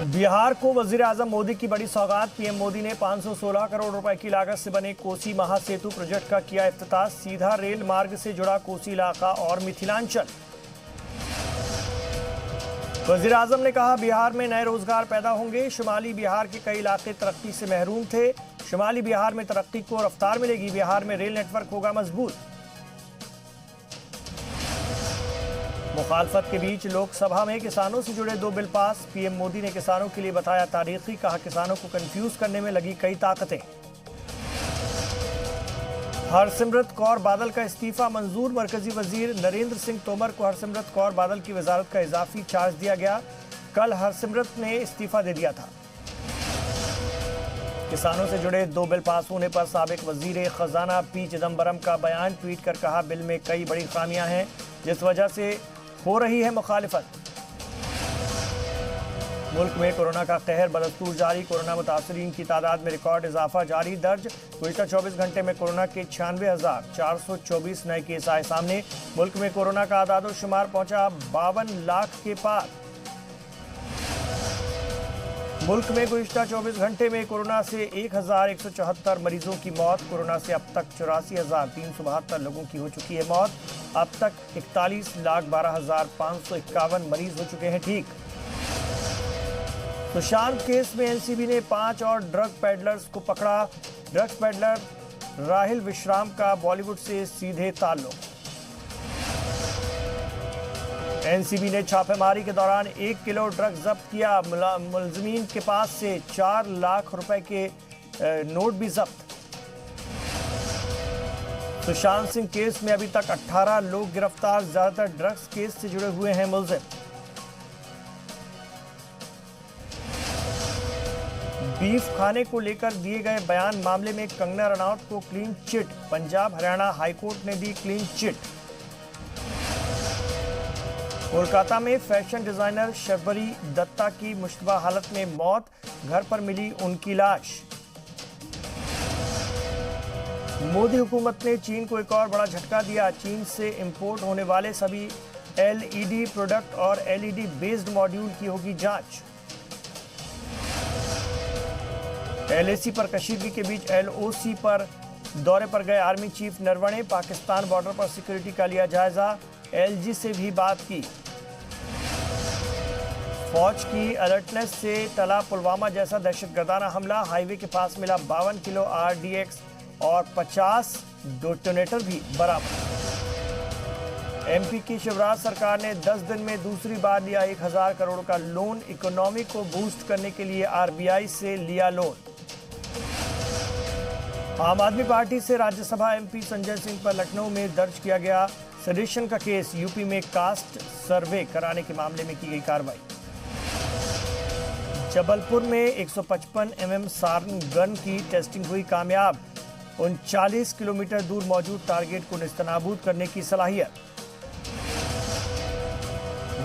बिहार को वजीर आजम मोदी की बड़ी सौगात। पीएम मोदी ने 516 करोड़ रुपए की लागत से बने कोसी महासेतु प्रोजेक्ट का किया इफ्तिताह। सीधा रेल मार्ग से जुड़ा कोसी इलाका और मिथिलांचल। वजीर आजम ने कहा, बिहार में नए रोजगार पैदा होंगे। शुमाली बिहार के कई इलाके तरक्की से महरूम थे। शुमाली बिहार में तरक्की को रफ्तार मिलेगी। बिहार में रेल नेटवर्क होगा मजबूत। मुखालफत के बीच लोकसभा में किसानों से जुड़े 2 बिल पास। पीएम मोदी ने किसानों के लिए बताया तारीखी। कहा, किसानों को कंफ्यूज करने में लगी कई ताकतें। हरसिमरत कौर बादल का इस्तीफा मंजूर। मरकजी वजीर नरेंद्र सिंह तोमर को हरसिमरत कौर बादल की वजारत का इजाफी चार्ज दिया गया। कल हरसिमरत ने इस्तीफा दे दिया था। किसानों से जुड़े 2 बिल पास होने पर साबिक वजीर खजाना पी चिदम्बरम का बयान। ट्वीट कर कहा, बिल में कई बड़ी खामियां हैं जिस वजह से हो रही है मुखालिफत। मुल्क में कोरोना का कहर बदस्तूर जारी। कोरोना मुतासरीन की तादाद में रिकॉर्ड इजाफा जारी दर्ज। गुज़िश्ता 24 घंटे में कोरोना के 96,424 नए केस आए सामने। मुल्क में कोरोना का आदाद शुमार पहुंचा 52 लाख के पार। मुल्क में गुज़िश्ता 24 घंटे में कोरोना से 1,174 मरीजों की मौत। कोरोना से अब तक 84,372 लोगों की हो चुकी है मौत। अब तक 41,12,551 मरीज हो चुके हैं ठीक। सुशांत केस में एनसीबी ने 5 और ड्रग पेडलर्स को पकड़ा। ड्रग्स पेडलर राहिल विश्राम का बॉलीवुड से सीधे ताल्लुक। एनसीबी ने छापेमारी के दौरान 1 किलो ड्रग्स जब्त किया। मुलजमीन के पास से 4 लाख रुपए के नोट भी जब्त। सुशांत सिंह केस में अभी तक 18 लोग गिरफ्तार। ज्यादातर ड्रग्स केस से जुड़े हुए हैं मुलजिम। बीफ खाने को लेकर दिए गए बयान मामले में कंगना रनौत को clean chit. Punjab Haryana high court ने दी क्लीन चिट। कोलकाता में फैशन डिजाइनर शबरी दत्ता की मुश्तबा हालत में मौत। घर पर मिली उनकी लाश। मोदी हुकूमत ने चीन को एक और बड़ा झटका दिया। चीन से इंपोर्ट होने वाले सभी एलईडी प्रोडक्ट और एलईडी बेस्ड मॉड्यूल की होगी जांच। एलएसी पर कशीदगी के बीच एलओसी पर दौरे पर गए army chief Naravane. Pakistan border पर सिक्योरिटी का लिया जायजा। एलजी से भी बात की। फौज की अलर्टनेस से टला पुलवामा जैसा दहशतगर्दाना हमला। हाईवे के पास मिला 52 किलो आरडीएक्स और 50 डेटोनेटर भी बरामद। एमपी की शिवराज सरकार ने 10 दिन में दूसरी बार लिया 1000 करोड़ का लोन। इकोनॉमी को बूस्ट करने के लिए आरबीआई से लिया लोन। आम आदमी पार्टी से राज्यसभा एमपी संजय सिंह पर लखनऊ में दर्ज किया गया सेडिशन का केस। यूपी में कास्ट सर्वे कराने के मामले में की गई कार्रवाई। जबलपुर में 155 mm सारन गन की टेस्टिंग हुई कामयाब। 39 किलोमीटर दूर मौजूद टारगेट को नेस्तनाबूद करने की सलाहियत।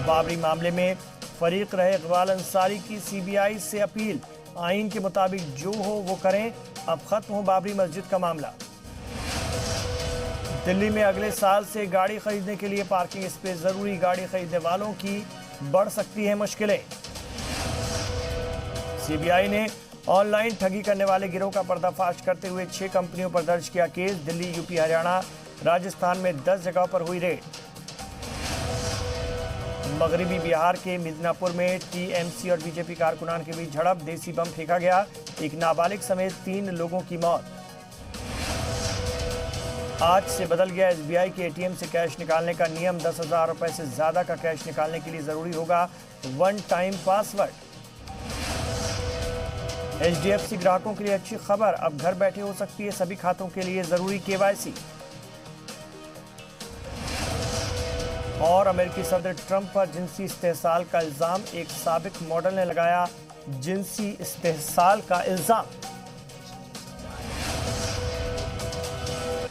बाबरी मामले में फरीक रहे इकबाल अंसारी की सीबीआई से अपील। आईन के मुताबिक जो हो वो करें। अब खत्म हो बाबरी मस्जिद का मामला। दिल्ली में अगले साल से गाड़ी खरीदने के लिए पार्किंग स्पेस जरूरी। गाड़ी खरीदने वालों की बढ़ सकती है मुश्किलें। सीबीआई ने ऑनलाइन ठगी करने वाले गिरोह का पर्दाफाश करते हुए 6 कंपनियों पर दर्ज किया केस। दिल्ली, यूपी, हरियाणा, राजस्थान में 10 जगहों पर हुई रेड। मगरबी बिहार के मिदनापुर में टीएमसी और बीजेपी कारकुनान के बीच झड़प। देसी बम फेंका गया। एक नाबालिग समेत 3 लोगों की मौत। आज से बदल गया एसबीआई के एटीएम से कैश निकालने का नियम। 10,000 रुपए से ज्यादा का कैश निकालने के लिए जरूरी होगा 1 टाइम पासवर्ड। एचडीएफसी ग्राहकों के लिए अच्छी खबर। अब घर बैठे हो सकती है सभी खातों के लिए जरूरी केवाईसी। और अमेरिकी सदर ट्रंप पर जिनसी इस्तेहसाल का इल्जाम। एक साबिक मॉडल ने लगाया जिनसी इस्तेहसाल का इल्जाम।